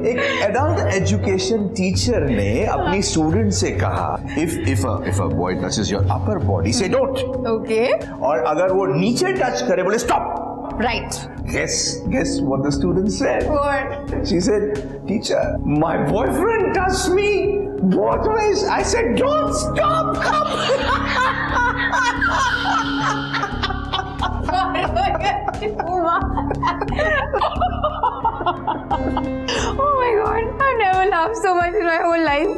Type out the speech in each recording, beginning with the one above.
एक adult education teacher ने अपनी स्टूडेंट से कहा if a boy touches your upper body say don't. Okay. और अगर वो नीचे टच करे बोले stop. Right. Guess what the student said? What? She said, teacher, my boyfriend touched me both ways. I said, don't stop, come. Oh my God, I've never laughed so much in my whole life.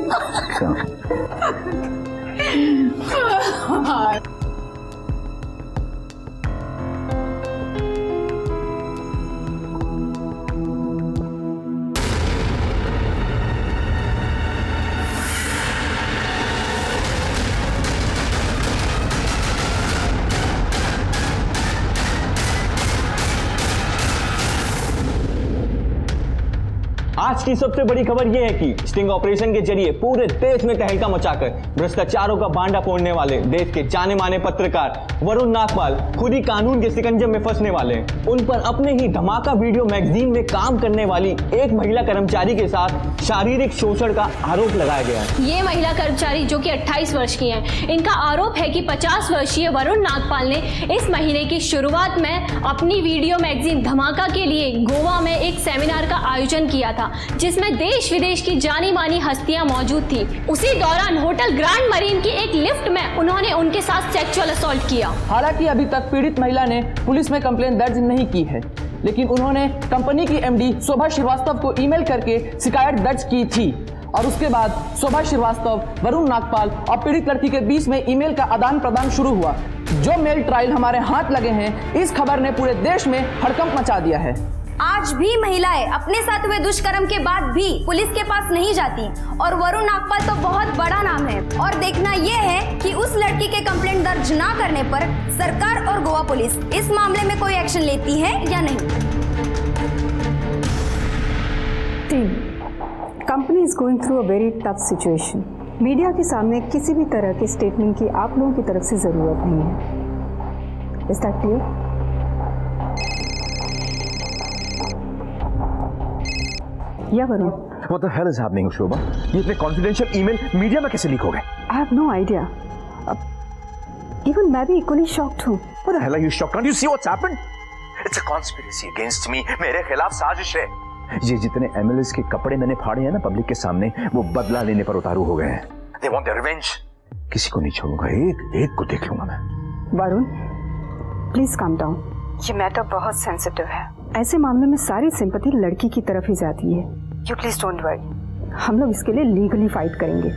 आज की सबसे बड़ी खबर यह है कि sting operation के जरिए पूरे देश में तहलका मचाकर भ्रष्टाचारों का बांडा फोड़ने वाले देश के जाने माने पत्रकार वरुण नागपाल खुद ही कानून के शिकंजे में फंसने वाले हैं। उन पर अपने ही धमाका वीडियो मैगजीन में काम करने वाली एक महिला कर्मचारी के साथ शारीरिक शोषण का आरोप लगाया गया है। ये महिला कर्मचारी जो कि 28 वर्ष की हैं, इनका आरोप है कि 50 वर्षीय वरुण नागपाल ने इस महीने की शुरुआत में अपनी वीडियो मैगजीन धमाका के लिए गोवा में एक सेमिनार का आयोजन किया था, जिसमें देश विदेश की जानी मानी हस्तियां मौजूद थी। उसी दौरान होटल ग्रैंड मरीन की एक लिफ्ट में उन्होंने उनके साथ सेक्सुअल असॉल्ट किया। हालांकि अभी तक पीड़ित महिला ने पुलिस में कंप्लेंट दर्ज नहीं की है, लेकिन उन्होंने कंपनी की एमडी शोभा श्रीवास्तव को ईमेल करके शिकायत दर्ज की थी और उसके बाद शोभा श्रीवास्तव, वरुण नागपाल और पीड़ित लड़की के बीच में ईमेल का आदान प्रदान शुरू हुआ। जो मेल ट्रायल हमारे हाथ लगे हैं, इस खबर ने पूरे देश में हड़कंप मचा दिया है। आज भी महिलाएं अपने साथ हुए दुष्कर्म के बाद भी पुलिस के पास नहीं जाती और वरुण नागपाल तो बहुत बड़ा नाम है। और देखना यह है कि उस लड़की के कंप्लेंट दर्ज ना करने पर सरकार और गोवा पुलिस इस मामले में कोई एक्शन लेती है या नहीं। Company is going through a very tough situation. Media के सामने किसी भी तरह के स्टेटमेंट की आप लोगों की तरफ से जरूरत नहीं है। Is that clear? या Varun, What the hell is happening, शोभा? ये इतने कॉन्फिडेंशियल ईमेल मीडिया में कैसे लीक हो गए? I have no idea. Even मैं भी equally shocked हूँ। What the hell are you shocked? Can't you see what's happened? It's a conspiracy against me. मेरे खिलाफ साजिश है। ये जितने MLAs के कपड़े मैंने फाड़े हैं ना पब्लिक के सामने, वो बदला लेने पर उतारू हो गए हैं। They want their revenge. किसी को नहीं छोड़ूंगा, एक को देख लूंगा मैं। Varun, please calm down. ये मैटर बहुत सेंसिटिव है। ऐसे मामले में सारी सिंपैथी लड़की की तरफ ही जाती है। यू प्लीज डोंट वरी, हम लोग इसके लिए लीगली फाइट करेंगे।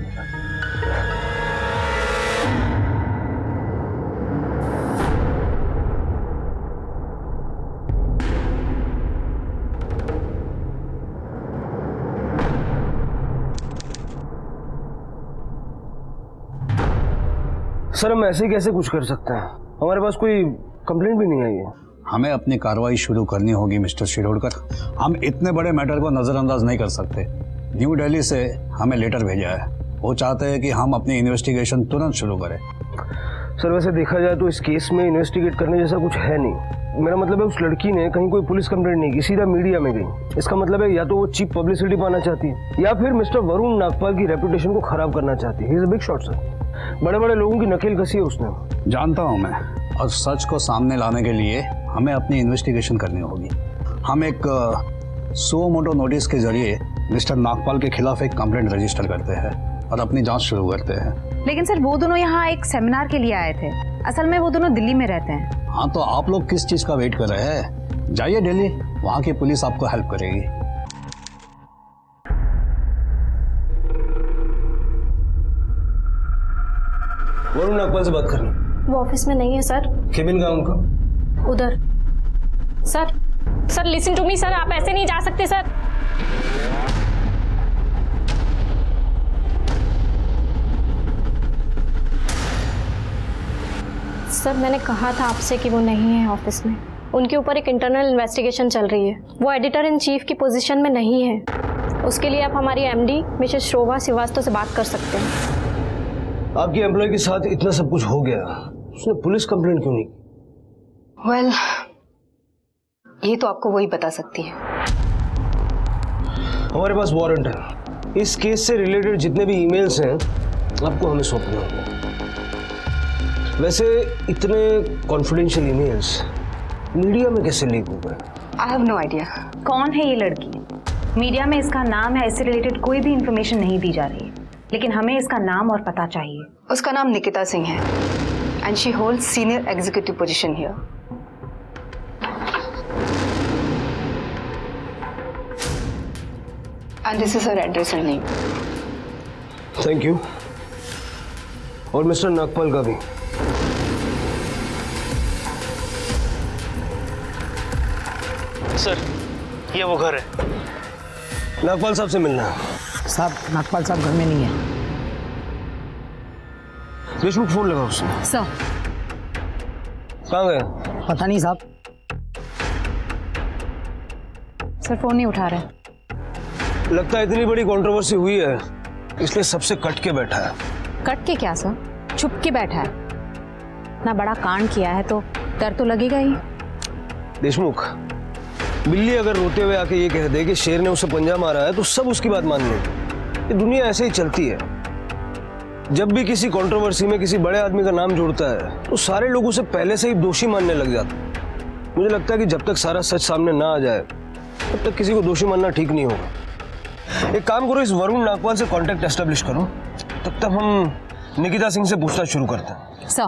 सर, हम ऐसे कैसे कुछ कर सकते हैं? हमारे पास कोई कंप्लेंट भी नहीं आई है। हमें अपनी कार्रवाई शुरू करनी होगी मिस्टर शिरोडकर। हम इतने बड़े मैटर को नजरअंदाज नहीं कर सकते। न्यू दिल्ली से हमें लेटर भेजा है, वो चाहते हैं कि हम अपनी इन्वेस्टिगेशन तुरंत शुरू करें। सर, वैसे देखा जाए तो इस केस में इन्वेस्टिगेट करने जैसा कुछ है नहीं। मेरा मतलब है उस लड़की ने कहीं कोई पुलिस कंप्लेंट नहीं की, सीधा मीडिया में गई। इसका मतलब है या तो वो चीप पब्लिसिटी पाना चाहती है या फिर मिस्टर वरुण नागपाल की रेपुटेशन को खराब करना चाहती है। He is a big shot sir. बड़े बड़े लोगों की नकेल कसी है उसने। जानता हूं मैं, और सच को सामने लाने के लिए हमें अपनी इन्वेस्टिगेशन करनी होगी। हम एक सो मोटो नोटिस के जरिए मिस्टर नागपाल के खिलाफ एक कंप्लेंट रजिस्टर करते हैं और अपनी जांच शुरू करते हैं। लेकिन सर, वो दोनों यहाँ एक सेमिनार के लिए आए थे। असल में वो दोनों दिल्ली में रहते हैं। हाँ, तो आप लोग किस चीज का वेट कर रहे हैं? जाइए दिल्ली, वहाँ की पुलिस आपको हेल्प करेगी। वरुण नागपाल से बात करनी। वो ऑफिस में नहीं है सर। केबिन कहाँ उनका? उधर। Sir listen to me sir, आप ऐसे नहीं जा सकते सर। सर, मैंने कहा था आपसे कि वो नहीं है ऑफिस में। उनके ऊपर एक इंटरनल इन्वेस्टिगेशन चल रही है। वो एडिटर इन चीफ की पोजीशन में नहीं है। उसके लिए आप हमारी एमडी मिसेस शोभा श्रीवास्तव से बात कर सकते हैं। आपकी एम्प्लॉय के साथ इतना सब कुछ हो गया, उसने पुलिस कंप्लेंट क्यों नहीं की? वेल, ये तो आपको वही बता सकती है। हमारे पास वारंट है। इस केस से रिलेटेड जितने भी ईमेल्स हैं आपको हमें सौंपने होंगे। वैसे इतने कॉन्फिडेंशियल ईमेल्स मीडिया में कैसे लीक हो गए? I have no idea. कौन है ये लड़की? मीडिया में इसका नाम या इससे रिलेटेड कोई भी इंफॉर्मेशन नहीं दी जा रही है, लेकिन हमें इसका नाम और पता चाहिए। उसका नाम निकिता सिंह है and she holds senior executive position here. And this is her address and name. Thank you. और मिस्टर नागपाल का भी। सर, ये वो घर है। नागपाल साहब से मिलना है। साहब, नागपाल साहब घर में नहीं है। देशमुख फोन लगा उसने। सर, कहाँ गए? पता नहीं साहब। सर फोन नहीं उठा रहे। लगता है इतनी बड़ी कंट्रोवर्सी हुई है इसलिए सबसे कट के बैठा है। कट के क्या सर, छुप के बैठा है। इतना बड़ा कांड किया है तो डर तो लगेगा ही। देशमुख, बिल्ली अगर रोते हुए आके ये कह दे कि शेर ने उसे पंजा मारा है तो सब उसकी बात मान लेंगे। ये दुनिया ऐसे ही चलती है। जब भी किसी कंट्रोवर्सी में किसी बड़े आदमी का नाम जुड़ता है तो सारे लोग उसे पहले से ही दोषी मानने लग जाते हैं। मुझे लगता है कि जब तक सारा सच सामने ना आ जाए तब तक किसी को दोषी मानना ठीक नहीं होगा। एक काम करो, इस वरुण नागपाल से कांटेक्ट एस्टेब्लिश करो, तब तक हम निकिता सिंह से पूछताछ शुरू करते हैं। सर,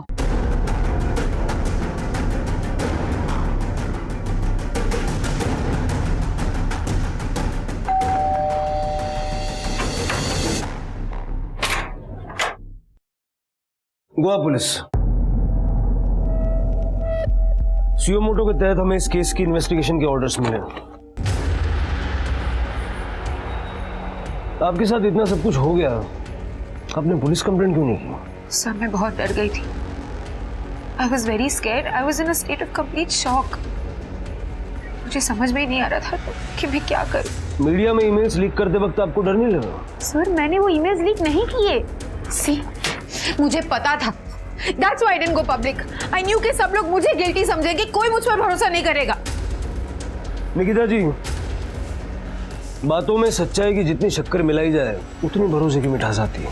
गोवा पुलिस, सुयो मोटो के तहत हमें इस केस की इन्वेस्टिगेशन के ऑर्डर्स मिले। आपके साथ इतना सब कुछ हो गया, आपने पुलिस कंप्लेंट क्यों नहीं की? सर मैं बहुत डर गई थी। I was very scared. I was in a state of complete shock. मुझे समझ में ही नहीं आ रहा था कि मैं क्या करूं। मीडिया में ईमेल्स लीक करते वक्त आपको डर नहीं लगा? सर मैंने वो ईमेल्स लीक नहीं किए। सी, मुझे पता था। That's why I didn't go public. I knew कि सब लोग मुझे गिल्टी समझेंगे, कोई मुझ पर भरोसा नहीं करेगा। निकिता जी, बातों में सच्चाई की जितनी शक्कर मिलाई जाए उतनी भरोसे की मिठास आती है।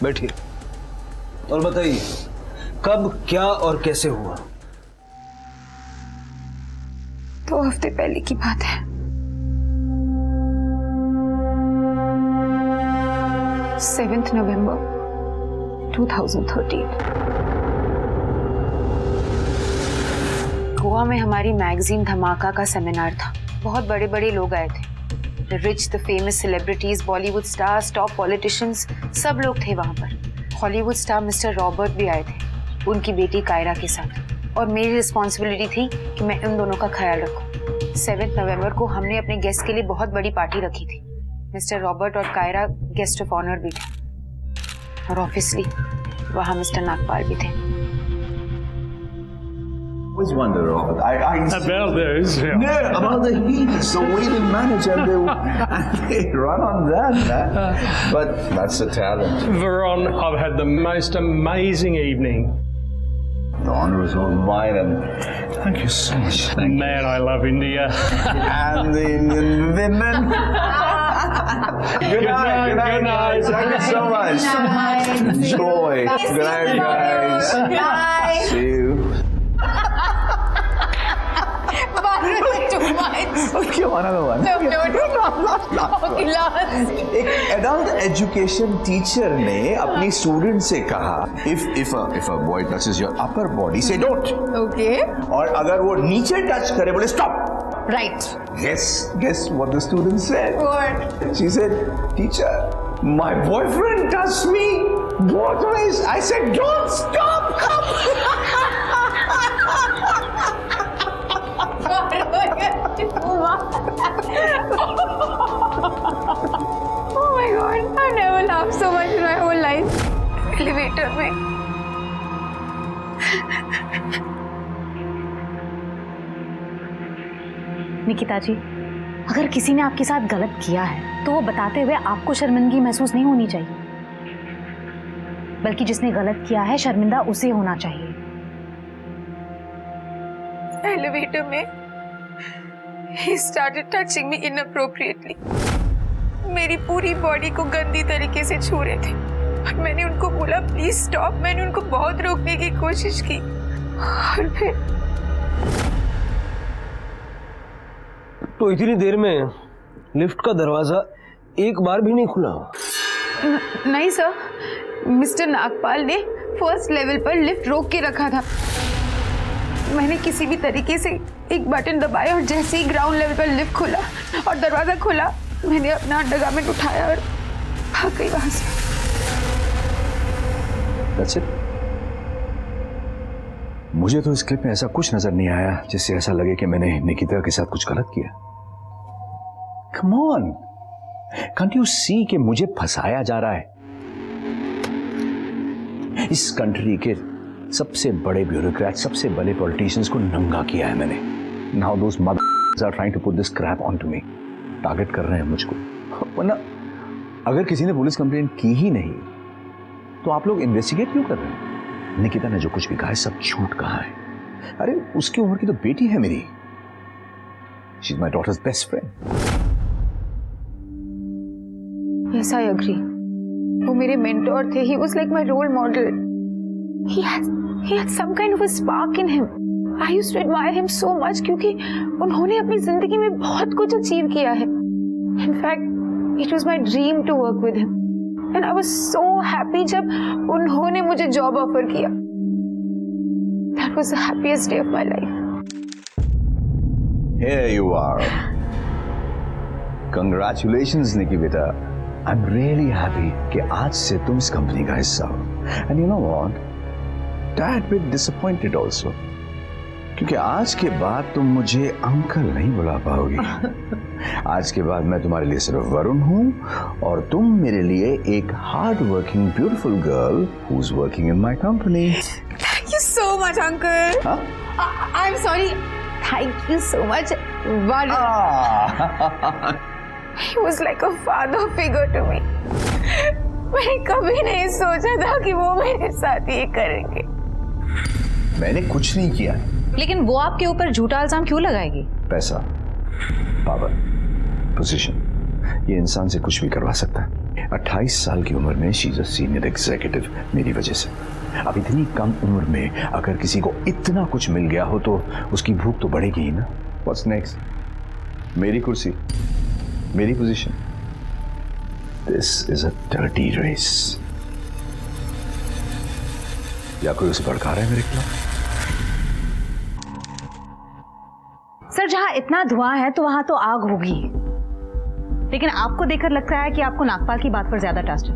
बैठिए और बताइए कब, क्या और कैसे हुआ? 2 हफ्ते पहले की बात है। 7th November 2013। गोवा में हमारी मैगजीन धमाका का सेमिनार था। बहुत बड़े बड़े लोग आए थे। The rich, the famous celebrities, Bollywood stars, top politicians, सब लोग थे वहां पर। हॉलीवुड स्टार मिस्टर रॉबर्ट भी आए थे, उनकी बेटी कायरा के साथ। और मेरी रिस्पॉन्सिबिलिटी थी कि मैं उन दोनों का ख्याल रखूं। 7 नवंबर को हमने अपने गेस्ट के लिए बहुत बड़ी पार्टी रखी थी। मिस्टर रॉबर्ट और कायरा गेस्ट ऑफ ऑनर भी थे, और ऑब्वियसली वहाँ मिस्टर नागपाल भी थे। always wonder, Robert. About those, yeah. No, about the heat, the way they manage and they run on that, man. But that's the talent. Veron, I've had the most amazing evening. The honor is all mine, and thank you so much. Thank Man, I love India. And the Indian women. Good night. Good night. Thank you so much. Joy. Good night, guys. Bye. See you. Okay, another one. एक adult education teacher ने अपनी student से कहा, if a boy touches your upper body, say don't. Okay. और अगर वो नीचे touch करे बोले stop. Right. Guess what the student said? What? She said, teacher, my boyfriend touched me both ways. I said, don't stop. Oh my God, I've never laughed so much in my whole life. Elevator में। निकिता जी, अगर किसी ने आपके साथ गलत किया है तो वो बताते हुए आपको शर्मिंदगी महसूस नहीं होनी चाहिए। बल्कि जिसने गलत किया है शर्मिंदा उसे होना चाहिए। एलिवेटर में he started touching me inappropriately. मेरी पूरी बॉडी को गंदी तरीके से छू रहे थे और मैंने उनको बोला प्लीज स्टॉप। मैंने उनको बहुत रोकने की कोशिश की और फिर तो इतनी देर में लिफ्ट का दरवाजा एक बार भी नहीं खुला? नहीं सर, मिस्टर नागपाल ने फर्स्ट लेवल पर लिफ्ट रोक के रखा था। मैंने किसी भी तरीके से एक बटन दबाया और जैसे ही ग्राउंड लेवल पर लिफ्ट खुला और दरवाजा खुला, मैंने अपना अंडरगारमेंट उठाया और भाग गई वहां से। That's it? मुझे तो इस क्लिप में ऐसा कुछ नजर नहीं आया जिससे ऐसा लगे कि मैंने निकिता के साथ कुछ गलत किया। Come on, can't you see कि मुझे फंसाया जा रहा है? इस कंट्री के सबसे बड़े ब्यूरोक्रेट, सबसे बड़े पॉलिटिशियंस को नंगा किया है मैंने। Now those mothers are trying to put this crap onto me. Target कर रहे हैं मुझको। वरना अगर किसी ने पुलिस कंप्लेंट की ही नहीं तो आप लोग इन्वेस्टिगेट क्यों कर रहे हैं? निकिता ने जो कुछ भी कहा है सब झूठ कहा है। अरे उसकी उम्र की तो बेटी है मेरी। She's my daughter's best friend. Yes, I agree. वो मेरे मेंटोर थे. He was like my role model. He had some kind of a spark in him. I used to admire him so much क्योंकि उन्होंने अपनी जिंदगी में बहुत कुछ अचीव किया है. In fact, it was my dream to work with him. And I was so happy जब उन्होंने मुझे जॉब ऑफर किया. That was the happiest day of my life. Here you are. Congratulations, Nikki beta. I'm really happy कि आज से तुम इस company का हिस्सा हो. And you know what? Tad bit disappointed also. क्योंकि आज के बाद तुम मुझे अंकल नहीं बुला पाओगी. आज के बाद मैं तुम्हारे लिए सिर्फ वरुण हूँ और तुम मेरे लिए एक hard working beautiful girl who's working in my company. Thank you so much, uncle. Huh? I'm sorry. Thank you so much, Varun. He was like a father figure to me. मैंने कभी नहीं सोचा था कि वो मेरे साथ ये करेंगे. मैंने कुछ नहीं किया. लेकिन वो आपके ऊपर झूठा इल्जाम क्यों लगाएगी? पैसा, पावर, पोजीशन, ये इंसान से कुछ भी करवा सकता है. 28 साल की उम्र में she is a senior executive मेरी वजह से. अब इतनी कम उम्र में अगर किसी को इतना कुछ मिल गया हो तो उसकी भूख तो बढ़ेगी ही ना. What's next? मेरी कुर्सी, मेरी position. This is a dirty race. या कोई उसे भड़का रहा है मेरे खिलाफ? सर, जहां इतना धुआं है तो वहां तो आग होगी, लेकिन आपको देखकर लगता है कि आपको नागपाल की बात पर ज्यादा ट्रस्ट है.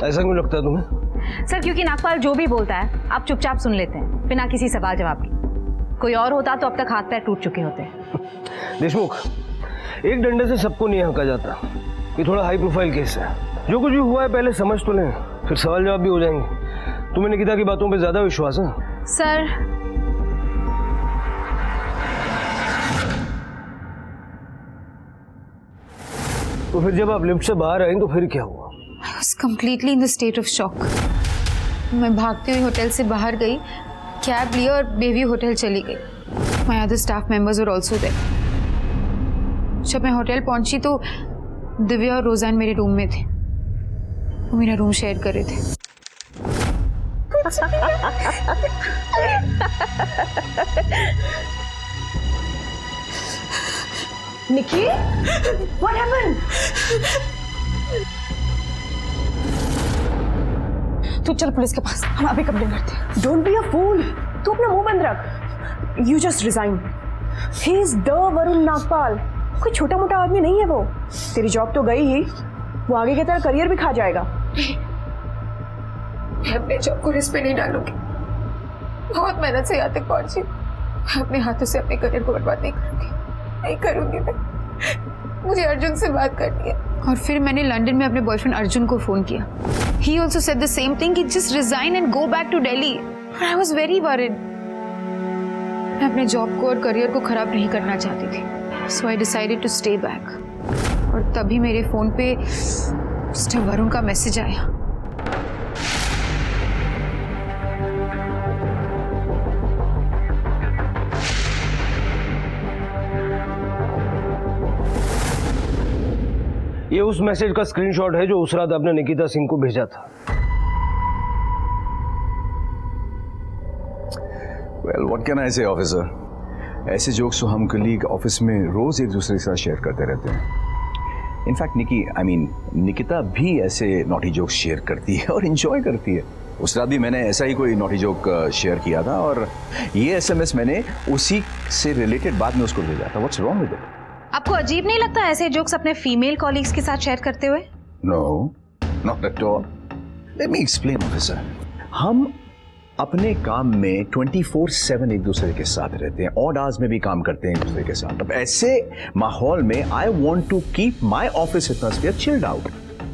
ऐसा क्यों लगता है तुम्हें? सर, क्योंकि नागपाल जो भी बोलता है आप चुपचाप सुन लेते हैं बिना किसी सवाल जवाब के. कोई और होता तो अब तक हाथ पैर टूट चुके होते. देशमुख, एक डंडे से सबको नहीं हंका जाता. ये थोड़ा हाई प्रोफाइल केस है. जो कुछ भी हुआ है पहले समझ तो लें, फिर सवाल जवाब भी हो जाएंगे. तुम्हें निकिता की बातों पे ज्यादा विश्वास है? सर, तो फिर जब आप लिफ्ट से बाहर आए तो फिर क्या हुआ? I was completely in the state of shock. मैं भागते हुए होटल से बाहर गई, कैब लिया और बेबी होटल चली गई. My other staff members were also there. जब मैं होटल पहुंची तो दिव्या और रोजान मेरे रूम में थे. वो मेरा रूम शेयर कर रहे थे. निकी, what happened? तू चल पुलिस के पास, हम अभी कंप्लेन करते हैं. Don't be a fool. तू अपना मुंह बंद रख. You just resign. He is the Varun Nagpal. कोई छोटा मोटा आदमी नहीं है वो. तेरी जॉब तो गई ही, वो आगे की तरह करियर भी खा जाएगा. मैं अपने जॉब को रिस्क पे नहीं डालूंगी. बहुत मेहनत से यहाँ तक पहुंची. मैं अपने हाथों से अपने करियर को बर्बाद नहीं करूंगी. नहीं करूंगी मैं. मुझे अर्जुन से बात करनी है. और फिर मैंने लंदन में अपने बॉयफ्रेंड अर्जुन को फोन किया. He also said the same thing कि just resign and go back to Delhi. I was very worried. मैं अपने जॉब को और करियर को खराब नहीं करना चाहती थी. So I decided to stay back. और तभी मेरे फोन पे मिस्टर वरुण का मैसेज आया. ये उस मैसेज का स्क्रीनशॉट है जो उस रात आपने निकिता सिंह को भेजा था। Well, what can I say, officer? ऐसे जोक्स तो हम कलीग ऑफिस में रोज एक दूसरे के साथ शेयर करते रहते हैं। इनफैक्ट निकिता भी ऐसे नॉटी जोक्स शेयर करती है और इंजॉय करती है। उस रात भी मैंने ऐसा ही कोई नॉटी जोक शेयर किया था और ये एसएमएस मैंने उसी से रिलेटेड बाद में उसको भेजा था। What's wrong with it? आपको अजीब नहीं लगता ऐसे जोक्स अपने फीमेल कॉलीग्स के साथ शेयर करते हुए? No, not at all. Let me explain officer. हम अपने काम में 24/7 एक दूसरे के साथ रहते हैं, ऑड आवर्स में भी काम करते हैं एक दूसरे के साथ। अब ऐसे माहौल में I want to keep my office atmosphere chilled out.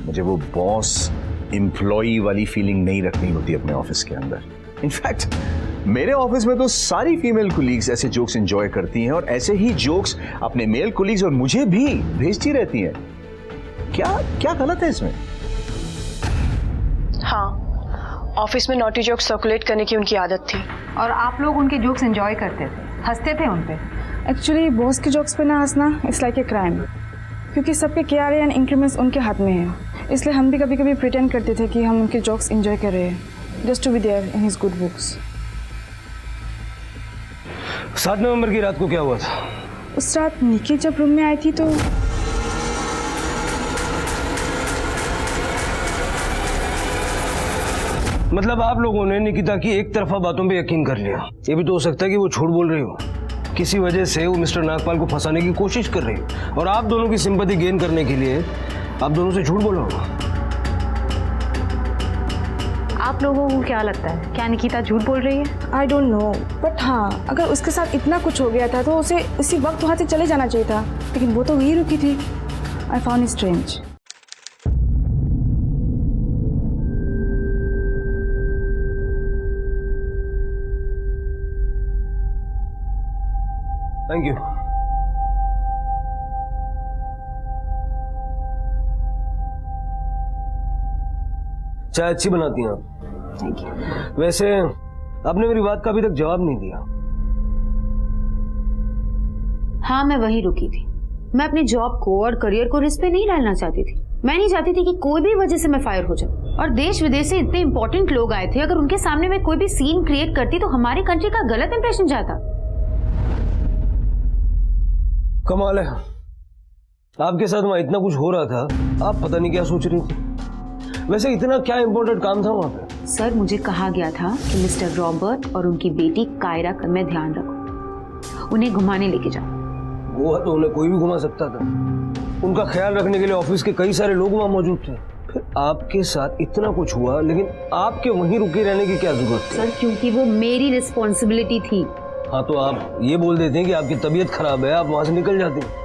मुझे वो बॉस एम्प्लॉई वाली फीलिंग नहीं रखनी होती अपने ऑफिस के अंदर। इनफैक्ट मेरे ऑफिस में तो सारी फीमेल कोलीग्स ऐसे जोक्स एंजॉय करती हैं और ऐसे ही जोक्स अपने मेल कोलीग्स और मुझे भी भेजती रहती हैं। क्या गलत है इसमें? हाँ, ऑफिस में नॉटी जोक्स सर्कुलेट करने की उनकी आदत थी। और आप लोग उनके जोक्स एंजॉय करते थे, हंसते थे उन पे? एक्चुअली बॉस के जोक्स पे ना हंसना इट्स लाइक ए क्राइम, क्योंकि सबके KRA एंड इंक्रीमेंट्स उनके हाथ में है। इसलिए हम भी कभी कभी प्रिटेंड करते थे कि हम उनके जोक्स एंजॉय कर रहे हैं, just to be there in his good books. 7 नवंबर की रात को क्या हुआ था? उस रात निकी जब रूम में आई थी तो मतलब आप लोगों ने निकिता की एक तरफा बातों पे यकीन कर लिया। ये भी तो हो सकता है कि वो झूठ बोल रही हो, किसी वजह से वो मिस्टर नागपाल को फंसाने की कोशिश कर रही है और आप दोनों की सिंपैथी गेन करने के लिए आप दोनों से झूठ बोला होगा। आप लोगों को क्या लगता है, क्या निकिता झूठ बोल रही है? आई डोंट नो, बट हाँ, अगर उसके साथ इतना कुछ हो गया था तो उसे इसी वक्त वहाँ से चले जाना चाहिए था, लेकिन वो तो वहीं रुकी थी। I found it strange. Thank you. चाय अच्छी बनाती हैं आप। Thank you. वैसे आपने मेरी बात का अभी तक जवाब नहीं दिया। हाँ, मैं वहीं रुकी थी। मैं अपने जॉब को और करियर को रिस्क पे नहीं डालना चाहती थी। मैं नहीं चाहती थी कि कोई भी वजह से मैं फायर हो जाऊं। और देश विदेश से इतने इंपॉर्टेंट लोग आए थे, अगर उनके सामने मैं कोई भी सीन क्रिएट करती तो हमारी कंट्री का गलत इंप्रेशन जाता। कमाल है, आपके साथ वहां इतना कुछ हो रहा था, आप पता नहीं क्या सोच रही थी। वैसे इतना क्या इंपॉर्टेंट काम था वहां पे? सर, मुझे कहा गया था कि मिस्टर रॉबर्ट और उनकी बेटी कायरा का मैं ध्यान रखूं, उन्हें घुमाने लेके जाऊं। वो तो उन्हें कोई भी घुमा सकता था। उनका ख्याल रखने के लिए ऑफिस के कई सारे लोग वहां मौजूद थे। फिर आपके साथ इतना कुछ हुआ, लेकिन आपके वहीं रुके रहने की क्या जरूरत थी? सर, क्योंकि वो मेरी रिस्पॉन्सिबिलिटी थी। हाँ, तो आप ये बोल देते हैं कि आपकी तबीयत खराब है, आप वहां से निकल जाते हैं।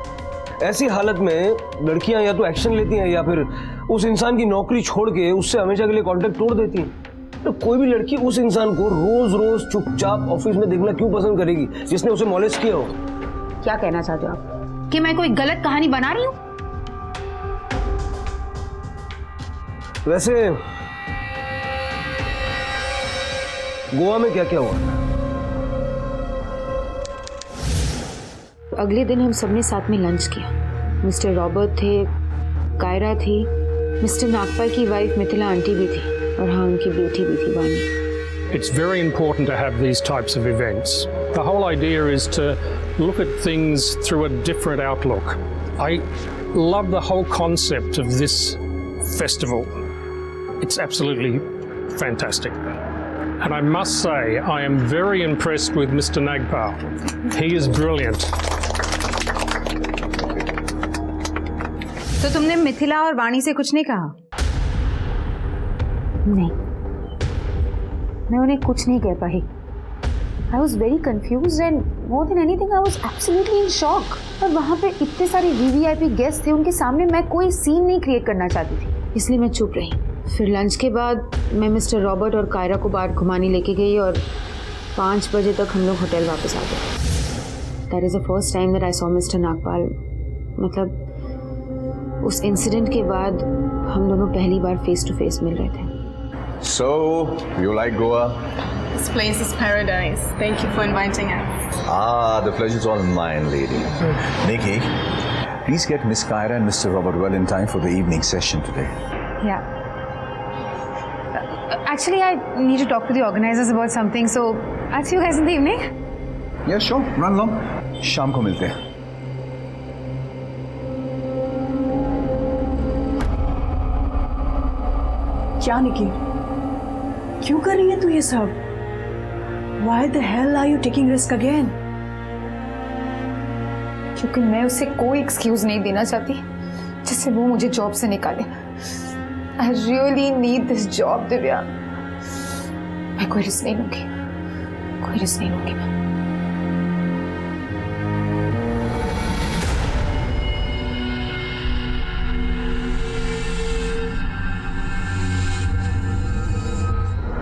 ऐसी हालत में लड़कियां या तो एक्शन लेती हैं या फिर उस इंसान की नौकरी छोड़ के उससे हमेशा के लिए कांटेक्ट तोड़ देती हैं। तो कोई भी लड़की उस इंसान को रोज रोज चुपचाप ऑफिस में देखना क्यों पसंद करेगी जिसने उसे मॉलेस्ट किया हो? क्या कहना चाहते हो आप कि मैं कोई गलत कहानी बना रही हूँ? वैसे गोवा में क्या क्या हुआ? अगले दिन हम सबने साथ में लंच किया। मिस्टर रॉबर्ट थे, कायरा थी, मिस्टर नागपाल की वाइफ मिथिला आंटी भी थी और हाँ, उनकी बेटी भी थी वानी। It's very important to have these types of events. The whole idea is to look at things through a different outlook. I love the whole concept of this festival. It's absolutely fantastic. And I must say, I am very impressed with Mr. Nagpal. He is brilliant. तो तुमने मिथिला और वाणी से कुछ नहीं कहा? नहीं, मैं उन्हें कुछ नहीं कह पाई। I was very confused and more than anything I was absolutely in shock. और वहाँ पे इतने सारे VVIP गेस्ट थे, उनके सामने मैं कोई सीन नहीं क्रिएट करना चाहती थी, इसलिए मैं चुप रही। फिर लंच के बाद मैं मिस्टर रॉबर्ट और कायरा को बाहर घुमाने लेके गई और 5 बजे तक हम लोग होटल वापस आ गए। That is the first time that I saw Mr. Nagpal. मतलब उस इंसिडेंट के बाद हम दोनों पहली बार फेस टू फेस मिल रहे थे। So, you like Goa? This place is paradise. Thank you for inviting us. The pleasure is all mine, lady. Nikki, please get Miss Kyra and Mr. Robert well in time for the evening session today. Yeah. Actually, I need to talk to the organizers about something, so I'll see you guys in the evening. Yeah, sure. Run along. शाम को मिलते हैं. क्या निकी, क्यों कर रही है तू ये सब? Why the hell are you taking risk again? क्योंकि मैं उसे कोई एक्सक्यूज नहीं देना चाहती जिससे वो मुझे जॉब से निकाले. I really need this job, Divya. मैं कोई रिस्क नहीं लूंगी, कोई रिस्क नहीं लूंगी मैं.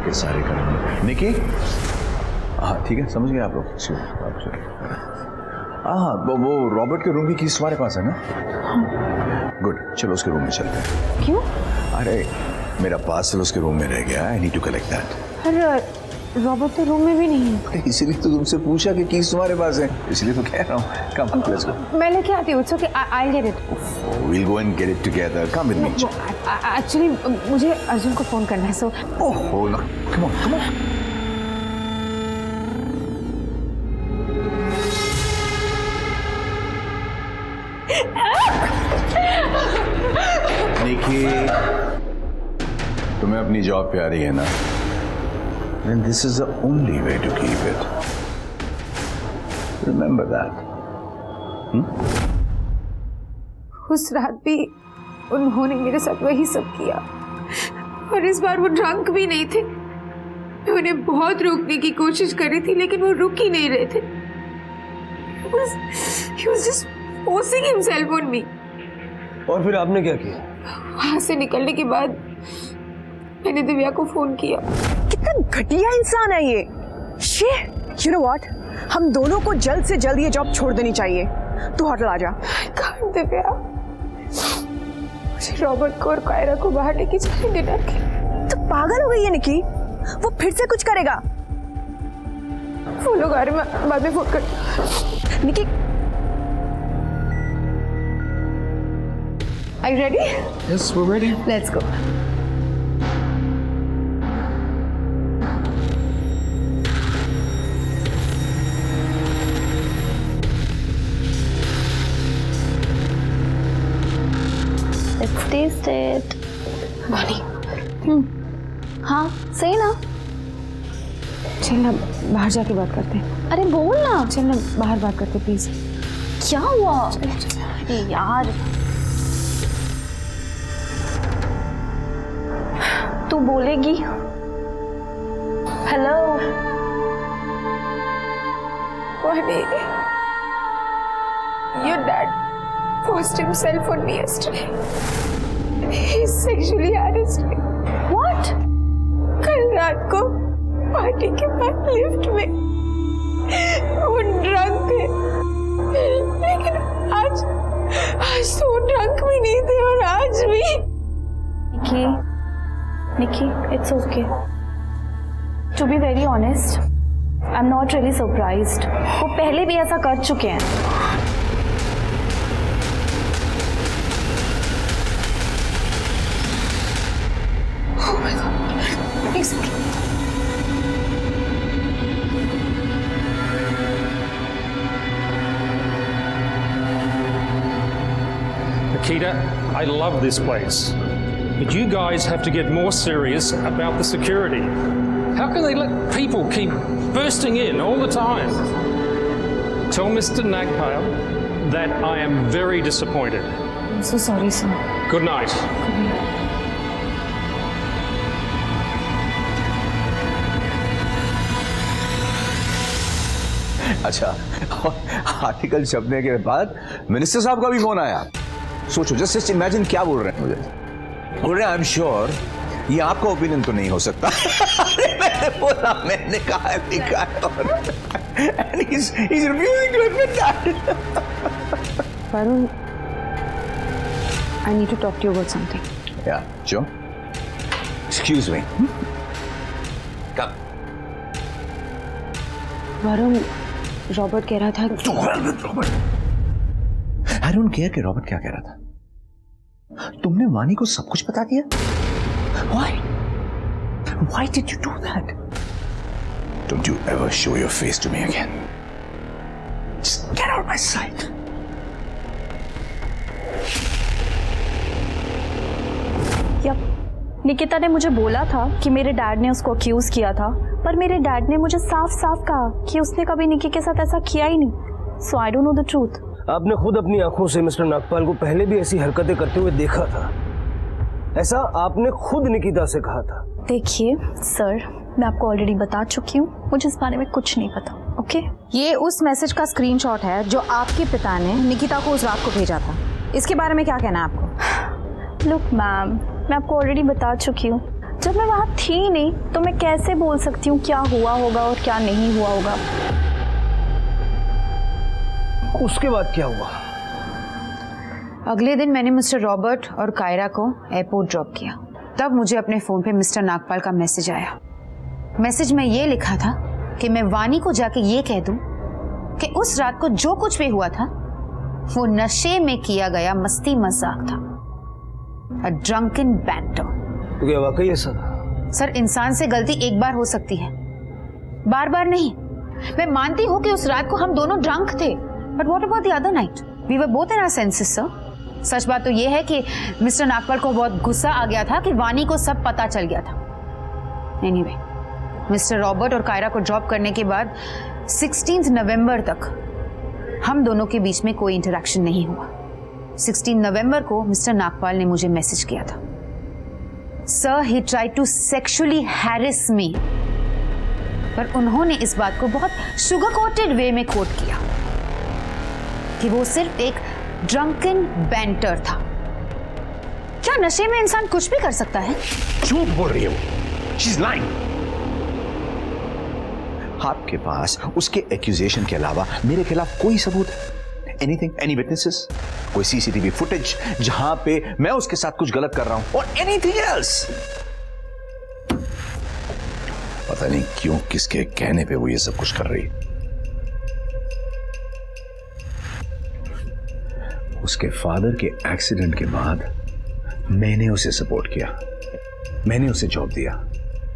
ये सारे कर निकी. हाँ ठीक है, समझ गए आप लोग. हाँ, वो रॉबर्ट के रूम की कीज तुम्हारे पास है ना? गुड, चलो उसके रूम में चलते हैं. क्यों? अरे मेरा पार्सल उसके रूम में रह गया. I need to collect that. अरे रॉबर्ट तो रूम में भी नहीं है. इसीलिए तो तुमसे पूछा कि कीज तुम्हारे पास है, इसलिए तो कह रहा हूँ. Come, let's go. मैं लेके आती हूँ. It's okay, I get it. We'll go and get it together. Come with me. Actually मुझे अर्जुन को फोन करना है, so oh no, come on, come on. Nikki, तुम्हें अपनी जॉब प्यारी है ना? Then this is the only way to keep it. Remember that. उस रात भी उन्होंने मेरे साथ वही सब किया, और इस बार वो ड्रंक भी नहीं थे. मैं उन्हें बहुत रोकने की कोशिश कर रही थी, लेकिन वो रुक ही नहीं रहे थे. He was just forcing himself on me. और फिर आपने क्या किया? वहां से निकलने के बाद मैंने दिव्या को फोन किया. कितना घटिया इंसान है ये. You know what? हम दोनों को जल्द से जल्द ये जॉब छोड़ देनी चाहिए. तू होटल आ जा. दिव्या, मुझे रॉबर्ट को और कायरा को बाहर लेके चले डिनर के. तो पागल हो गई है निकी. वो फिर से कुछ करेगा. वो लोग आ रहे, मैं बाद में फोन कर. निकी, Are you ready? Yes, we're ready. Let's go. Let's taste it. वाली, हाँ सही ना. चल ना बाहर जाके बात करते हैं. अरे बोल ना. चल ना बाहर बात करते प्लीज. क्या हुआ? अरे यार, तू बोलेगी. Hello. Honey, your dad forced himself on me yesterday. He sexually harassed me. What? कल रात को पार्टी के बाद लिफ्ट में वो ड्रंक थे, लेकिन आज तो वो ड्रंक भी नहीं थे. और आज भी. Nikki, it's okay. To be very honest, I'm not really surprised. वो पहले भी ऐसा कर चुके हैं. Oh my God. It's okay. Nikita, I love this place. But you guys have to get more serious about the security. How can they let people keep bursting in all the time? Tell Mr. Nagpal that I am very disappointed. I'm so sorry, sir. Good night. अच्छा, article छपने के बाद minister साहब का भी phone आया. सोचो, just imagine क्या बोल रहे हैं मुझे. बोल रहे हैं, आई एम श्योर ये आपका ओपिनियन तो नहीं हो सकता. मैंने बोला, मैंने कहा लिखा है, और and he's refusing to admit that. Varun, I need to talk to you about something. Yeah, sure. Excuse me. Come. Varun, Robert कह रहा था To hell with Robert. I don't care कि रॉबर्ट क्या कह रहा था। तुमने वानी को सब कुछ बता दिया। Why did you do that? Don't you ever show your face to me again. Just get out of my sight. Nikita ने मुझे बोला था कि मेरे डैड ने उसको अक्यूज किया था, पर मेरे डैड ने मुझे साफ साफ कहा कि उसने कभी निकी के साथ ऐसा किया ही नहीं। So I don't know the truth. आपने खुद अपनी आंखों से मिस्टर नागपाल को पहले भी ऐसी हरकतें करते हुए देखा था, ऐसा आपने खुद निकिता से कहा था। देखिए सर, मैं आपको ऑलरेडी बता चुकी हूँ, मुझे इस बारे में कुछ नहीं पता। ओके, ये उस मैसेज का स्क्रीनशॉट है जो आपके पिता ने निकिता को उस रात को भेजा था। इसके बारे में क्या कहना है आपको? लुक मैम, मैं आपको ऑलरेडी बता चुकी हूँ, जब मैं वहाँ थी नहीं तो मैं कैसे बोल सकती हूँ क्या हुआ होगा और क्या नहीं हुआ होगा। उसके बाद क्या हुआ? अगले दिन मैंने मिस्टर रॉबर्ट और कायरा को एयरपोर्ट ड्रॉप किया। तब मुझे अपने फ़ोन पे मिस्टर नागपाल का मैसेज आया। मैसेज में ये लिखा था कि मैं वानी को जाके ये कह दूं कि उस रात को जो कुछ भी हुआ था वो नशे में किया गया मस्ती मजाक था, अ ड्रंकन बैंटर। तो क्या वाकई ऐसा था? सर, इंसान से गलती एक बार हो सकती है, बार बार नहीं। मैं मानती हूँ कि उस रात को हम दोनों ड्रंक थे, but what about the other night? We were both in our senses sir. सच बात तो ये है कि मिस्टर नागपाल को बहुत गुस्सा आ गया था कि वानी को सब पता चल गया था। एनीवे, मिस्टर रॉबर्ट और कायरा को ड्रॉप करने के बाद 16 नवंबर तक हम दोनों के बीच में कोई इंटरेक्शन नहीं हुआ। 16 नवंबर को मिस्टर नागपाल ने मुझे मैसेज किया था, sir he tried to sexually harass me, पर उन्होंने इस बात को बहुत शुगर कोटेड वे में कोट किया कि वो सिर्फ एक ड्रंकन बैंटर था। क्या नशे में इंसान कुछ भी कर सकता है? झूठ बोल रही है वो। She's lying. आपके पास उसके एक्यूजेशन के अलावा मेरे खिलाफ कोई सबूत है? एनीथिंग, एनी विटनेसेस, कोई सीसीटीवी फुटेज जहां पे मैं उसके साथ कुछ गलत कर रहा हूं, और एनीथिंग एल्स? पता नहीं क्यों किसके कहने पे वो ये सब कुछ कर रही है। उसके फादर के एक्सीडेंट के बाद मैंने उसे सपोर्ट किया, मैंने उसे जॉब दिया,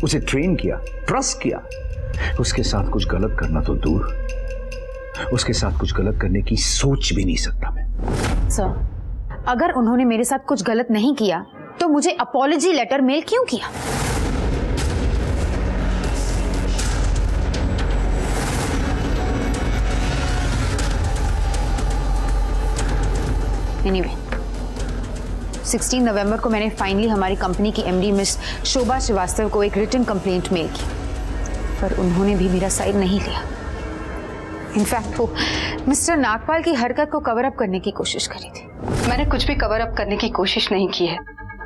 उसे ट्रेन किया, ट्रस्ट किया। उसके साथ कुछ गलत करना तो दूर, उसके साथ कुछ गलत करने की सोच भी नहीं सकता मैं। सर, अगर उन्होंने मेरे साथ कुछ गलत नहीं किया तो मुझे अपॉलजी लेटर मेल क्यों किया? एनीवे, 16 नवंबर को मैंने फाइनली हमारी कंपनी की एमडी मिस शोभा श्रीवास्तव को एक रिटन कंप्लेंट मेल की, पर उन्होंने भी मेरा साइड नहीं लिया। इनफैक्ट वो मिस्टर नागपाल की हरकत को कवर अप करने की कोशिश करी थी। मैंने कुछ भी कवर अप करने की कोशिश नहीं की है,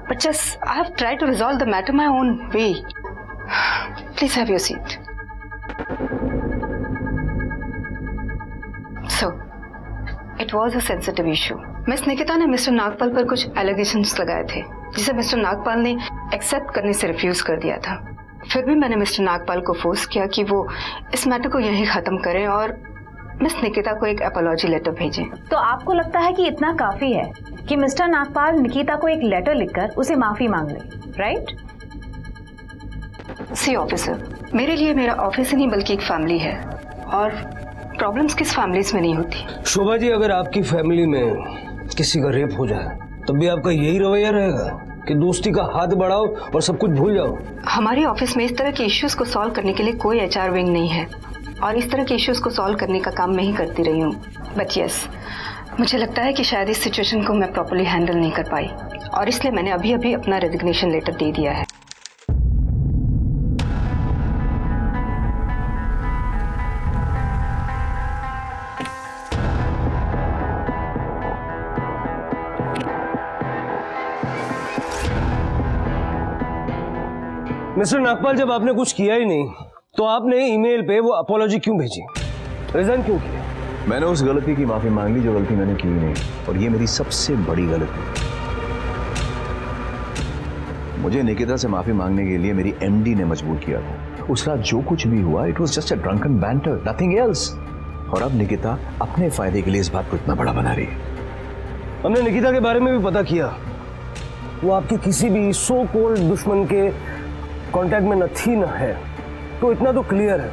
but just I have tried to resolve the matter my own way. Please have your seat. So it was a sensitive issue. Miss Nikita ने मिस्टर नागपाल पर कुछ एलिगेशंस लगाए थे जिसे मिस्टर नागपाल ने एक्सेप्ट करने से रिफ्यूज कर दिया था। फिर भी मैंने मिस्टर नागपाल को फोर्स किया कि वो इस मैटर को यहीं खत्म करें और मिस निकिता को एक अपॉलॉजी लेटर भेजें। तो आपको लगता है कि इतना काफी है कि मिस्टर नागपाल निकिता को एक लेटर लिखकर उसे माफी मांग ले, राइट? सी ऑफिसर, मेरे लिए मेरा ऑफिस ही नहीं बल्कि एक फैमिली है, और प्रॉब्लम्स किस फैमिलीज में नहीं होती। शोभा जी, अगर आपकी फैमिली में किसी का रेप हो जाए तब भी आपका यही रवैया रहेगा कि दोस्ती का हाथ बढ़ाओ और सब कुछ भूल जाओ? हमारे ऑफिस में इस तरह के इश्यूज को सॉल्व करने के लिए कोई एचआर विंग नहीं है, और इस तरह के इश्यूज को सॉल्व करने का काम मैं ही करती रही हूँ। बट यस, मुझे लगता है कि शायद इस सिचुएशन को मैं प्रॉपर्ली हैंडल नहीं कर पाई, और इसलिए मैंने अभी अभी अपना रेजिग्नेशन लेटर दे दिया है। मिस्टर नागपाल, जब आपने कुछ किया ही नहीं तो आपने ईमेल पे वो अपॉलॉजी क्यों भेजी, रिजाइन क्यों किया? मैंने उस गलती की माफी मांग ली जो गलती मैंने की नहीं, और ये मेरी सबसे बड़ी गलती। मुझे निकिता से माफी मांगने के लिए मेरी एमडी ने मजबूर किया था। उस रात जो कुछ भी हुआ, it was just a drunken banter, nothing else. और अब निकिता अपने फायदे के लिए इस बात को इतना बड़ा बना रही है। हमने निकिता के बारे में भी पता किया। वो आपके किसी भी सो कॉल्ड दुश्मन के कांटेक्ट में न थी न है। तो इतना तो क्लियर है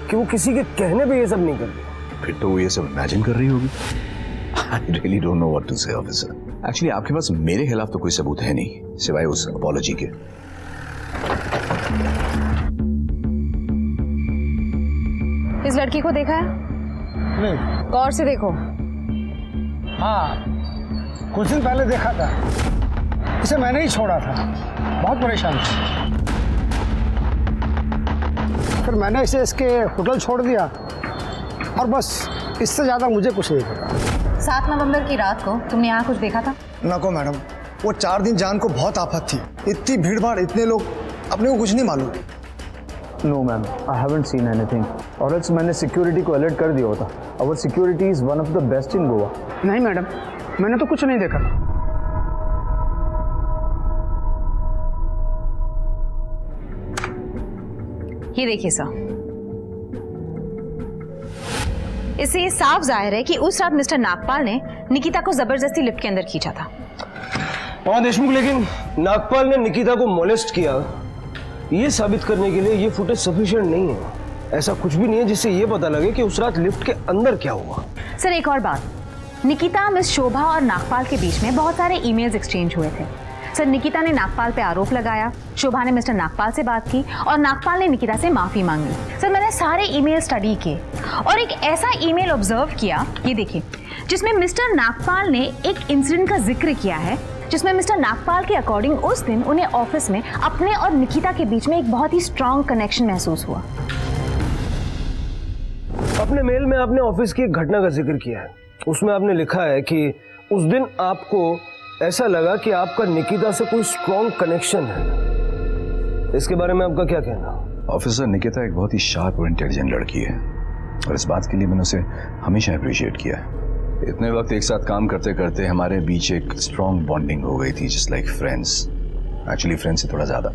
कि वो किसी के कहने पे ये सब नहीं करती। फिर तो वो ये सब इमेजिन कर रही होगी। I really don't know what to say, officer. Actually, आपके पास मेरे खिलाफ तो कोई सबूत है नहीं सिवाय उस अपॉलॉजी के। इस लड़की को देखा है? नहीं। गौर से देखो। हाँ, कुछ दिन पहले देखा था। इसे मैंने ही छोड़ा था, बहुत परेशान था। फिर मैंने इसे इसके होटल छोड़ दिया और बस इससे ज़्यादा मुझे कुछ नहीं पता। 7 नवंबर की रात को तुमने यहाँ कुछ देखा था? नको मैडम, वो 4 दिन जान को बहुत आफत थी। इतनी भीड़ भाड़, इतने लोग, अपने को कुछ नहीं मालूम। No ma'am, I haven't seen anything. और एल्स मैंने सिक्योरिटी को अलर्ट कर दिया होता। Our security is one of the best in Goa. नहीं मैडम, मैंने तो कुछ नहीं देखा। ये देखिए सर, इससे ये साफ जाहिर है कि उस रात मिस्टर नागपाल ने निकिता को जबरदस्ती लिफ्ट के अंदर खींचा था। हाँ देशमुख, लेकिन नागपाल ने निकिता को मोलेस्ट किया, ये साबित करने के लिए ये फुटेज सफिशिएंट नहीं है। ऐसा कुछ भी नहीं है जिससे ये पता लगे कि उस रात लिफ्ट के अंदर क्या हुआ। सर एक और बात, निकिता, मिस शोभा और नागपाल के बीच में बहुत सारे ईमेल्स एक्सचेंज हुए थे। सर निकिता ने नागपाल पे आरोप लगाया, शोभा ने मिस्टर नागपाल से बात की और नागपाल ने निकिता से माफी मांगी। सर मैंने सारे ईमेल स्टडी किए और एक ऐसा ईमेल ऑब्जर्व किया, ये देखिए, जिसमें मिस्टर नागपाल ने एक इंसिडेंट का जिक्र किया है, जिसमें मिस्टर नागपाल के अकॉर्डिंग उस दिन उन्हें ऑफिस में अपने और निकिता के बीच में एक बहुत ही स्ट्रॉन्ग कनेक्शन महसूस हुआ। अपने मेल में आपने ऑफिस की एक घटना का जिक्र किया है। उसमें आपने लिखा है कि उस दिन आपको ऐसा लगा कि आपका निकिता से कोई स्ट्रॉन्ग कनेक्शन है। इसके बारे में आपका क्या कहना? ऑफिसर, निकिता एक बहुत ही शार्प और इंटेलिजेंट लड़की है और इस बात के लिए मैंने उसे हमेशा अप्रिशिएट किया है। इतने वक्त एक साथ काम करते करते हमारे बीच एक स्ट्रॉन्ग बॉन्डिंग हो गई थी, just like friends. Actually friends से थोड़ा ज़्यादा।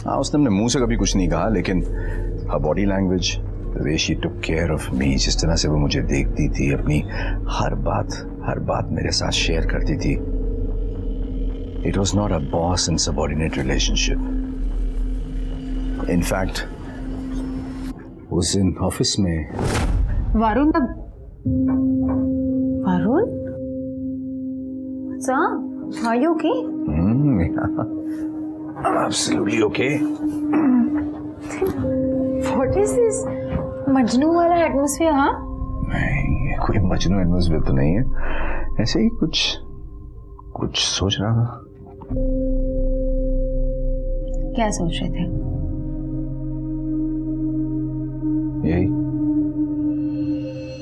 हाँ, उसने अपने मुंह से कभी कुछ नहीं कहा, लेकिन हर body language, the way she took care of me, जिस तरह से वो मुझे देखती थी, अपनी हर बात मेरे साथ शेयर करती थी। It was not a boss and subordinate relationship. In fact, उस दिन ऑफिस में Varun, what's up? Are you okay? I'm absolutely okay. What is this? Majnu वाला एटमॉस्फेयर? हाँ? नहीं, कोई मजनू एटमॉस्फेयर तो नहीं है, ऐसे ही कुछ सोच रहा था। क्या सोच रहे थे? यही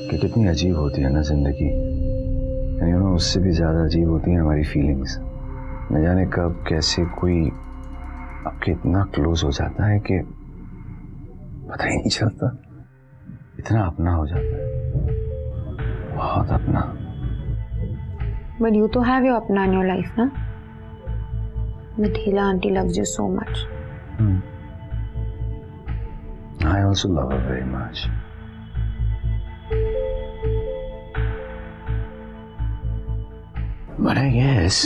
कि कितनी अजीब होती है ना जिंदगी, उससे भी ज्यादा अजीब होती है हमारी फीलिंग्स। न जाने कब कैसे कोई आपके इतना क्लोज हो जाता है कि पता ही नहीं चलता, इतना अपना हो जाता है, बहुत अपना। But you to have your apna in your life, na? Mithila auntie loves you so much. I also love her very much. But I guess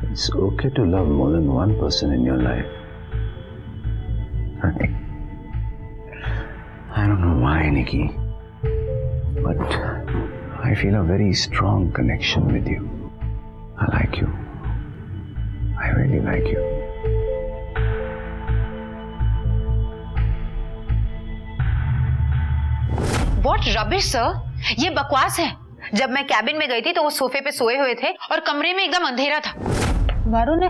it's okay to love more than one person in your life. Right? I don't know why, Nikki, but I feel a very strong connection with you. I like you. I really like you. What rubbish, sir? ये बकवास है। जब मैं cabin में गई थी तो वो सोफे पे सोए हुए थे और कमरे में एकदम अंधेरा था। Varun,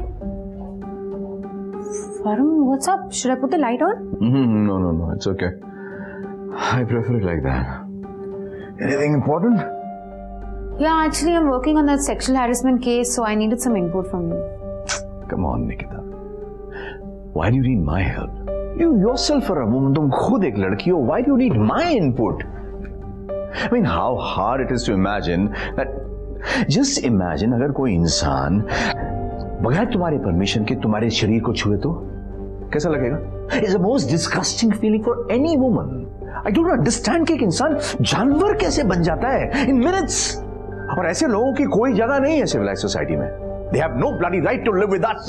what's up? Should I put the light on? No, it's okay. I prefer it like that. Anything important? Yeah, actually I'm working on that sexual harassment case, so I needed some input from you. Come on, Nikita. Why do you need my help? You yourself are a woman. तुम खुद एक लड़की हो. Why do you need my input? I mean, how hard it is to imagine that. Just imagine अगर कोई इंसान बगैर तुम्हारे परमिशन के तुम्हारे शरीर को छुए तो कैसा लगेगा? It's the most disgusting feeling for any woman. I don't understand कि एक इंसान जानवर कैसे बन जाता है in minutes. और ऐसे लोगों की कोई जगह नहीं है सिविलाइज सोसाइटी में. They have no bloody right to live with us.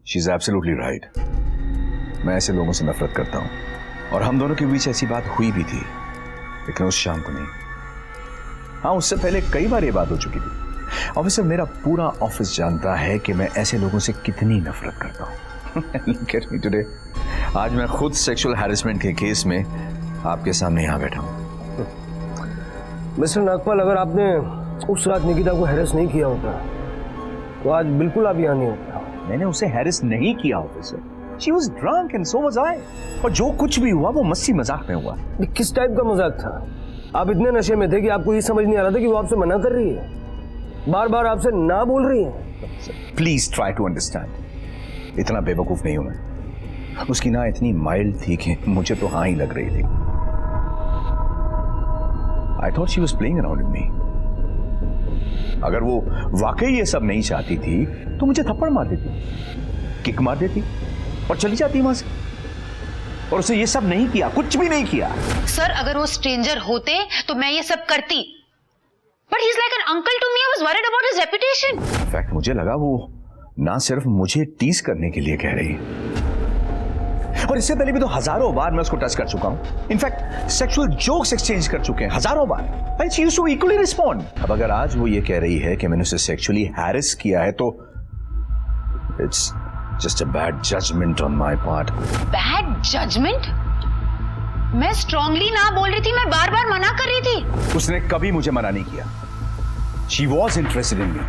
She's absolutely right. मैं ऐसे लोगों से नफरत करता हूं और हम दोनों के बीच ऐसी बात हुई भी थी, लेकिन उस शाम को नहीं. हाँ, उससे पहले कई बार ये बात हो चुकी थी. ऑफिसर, मेरा पूरा ऑफिस जानता है कि मैं ऐसे लोगों से कितनी नफरत करता हूं. Look at me today. आज मैं खुद सेक्सुअल हैरेसमेंट के केस में आपके सामने यहां बैठा हूं. मिस्टर नागपाल, अगर आपने उस रात निकिता को हैरेस नहीं किया होता तो आज बिल्कुल आप यहाँ नहीं होता. मैंने उसे हैरेस नहीं किया officer. She was drunk and so was I. और जो कुछ भी हुआ वो मस्ती मजाक में हुआ. किस टाइप का मजाक था? आप इतने नशे में थे कि आपको ये समझ नहीं आ रहा था कि वो आपसे मना कर रही है, बार बार आपसे ना बोल रही है. Please try to understand. इतना बेवकूफ नहीं हूं मैं. उसकी ना इतनी माइल्ड थी कि मुझे तो हाँ ही लग रही थी. I thought she was playing around with me. अगर वो वाकई ये सब नहीं चाहती थी तो मुझे थप्पड़ मार देती, किक मार देती और चली जाती वहां से. और उसे ये सब नहीं किया, कुछ भी नहीं किया. सर, अगर वो स्ट्रेंजर होते तो मैं ये सब करती. But he is like an uncle to me. I was worried about his reputation. In fact मुझे लगा वो ना सिर्फ मुझे टीज करने के लिए कह रही है, और इससे पहले भी तो हजारों बार मैं उसको टच कर चुका हूं. इनफैक्ट सेक्सुअल जोक्स एक्सचेंज कर चुके हैं हजारों बार. And she used to equally respond. अब अगर आज वो ये कह रही है कि मैंने उसे सेक्सुअली हैरेस किया है तो it's just a bad judgement on my part. Bad judgement? मैं स्ट्रांगली ना बोल रही थी, मैं बार बार मना कर रही थी. उसने कभी मुझे मना नहीं किया. शी वॉज इंटरेस्टेड इन मी.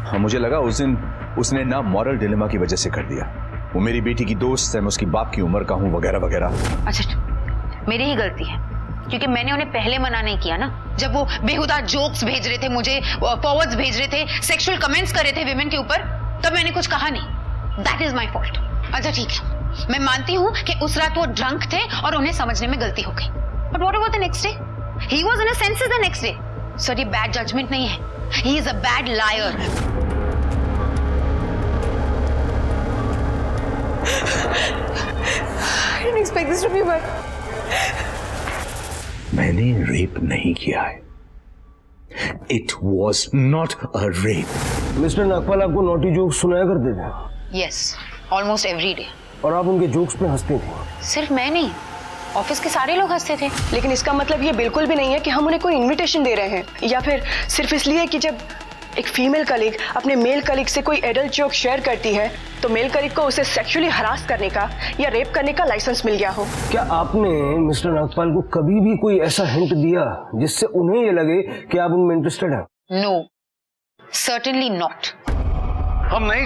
हाँ, मुझे लगा उस दिन उसने ना मॉरल डिलेमा की वजह से कर दिया. वो मेरी बेटी की दोस्त है, मैं उसकी बाप की उम्र का हूं, वगैरह वगैरह. अच्छा, मेरी ही गलती है क्योंकि मैंने उन्हें पहले मना नहीं किया ना. जब वो बेहुदा जोक्स भेज रहे थे मुझे, फॉरवर्ड्स भेज रहे थे, सेक्सुअल कमेंट्स कर रहे थे विमेन के ऊपर, तब मैंने कुछ कहा नहीं. That is my fault. अच्छा ठीक है, मैं मानती हूँ कि उस रात वो ड्रंक थे और उन्हें समझने में गलती हो गई. But what about the next day? He was in his senses the next day. Sir, ये बैड जजमेंट नहीं है, he is a bad liar. I didn't expect this to be bad. मैंने रेप नहीं किया है. It was not a rape. Mister Nagpal आपको naughty jokes सुनाया करते थे? Yes, almost every day. और आप उनके जोक्स पे हंसते थे? सिर्फ मैं नहीं, ऑफिस के सारे लोग हंसते थे. लेकिन इसका मतलब ये बिल्कुल भी नहीं है कि हम उन्हें कोई इनविटेशन दे रहे हैं, या फिर सिर्फ इसलिए कि जब एक फीमेल कलीग अपने मेल कलीग से कोई एडल्ट जोक शेयर करती है तो मेल कलीग को उसे सेक्सुअली हरास करने का या रेप करने का लाइसेंस मिल गया हो. क्या आपने मिस्टर नागपाल को कभी भी कोई ऐसा हिंट दिया जिससे उन्हें ये लगे कि आप उनमें इंटरेस्टेड हैं? No, certainly not. हम नहीं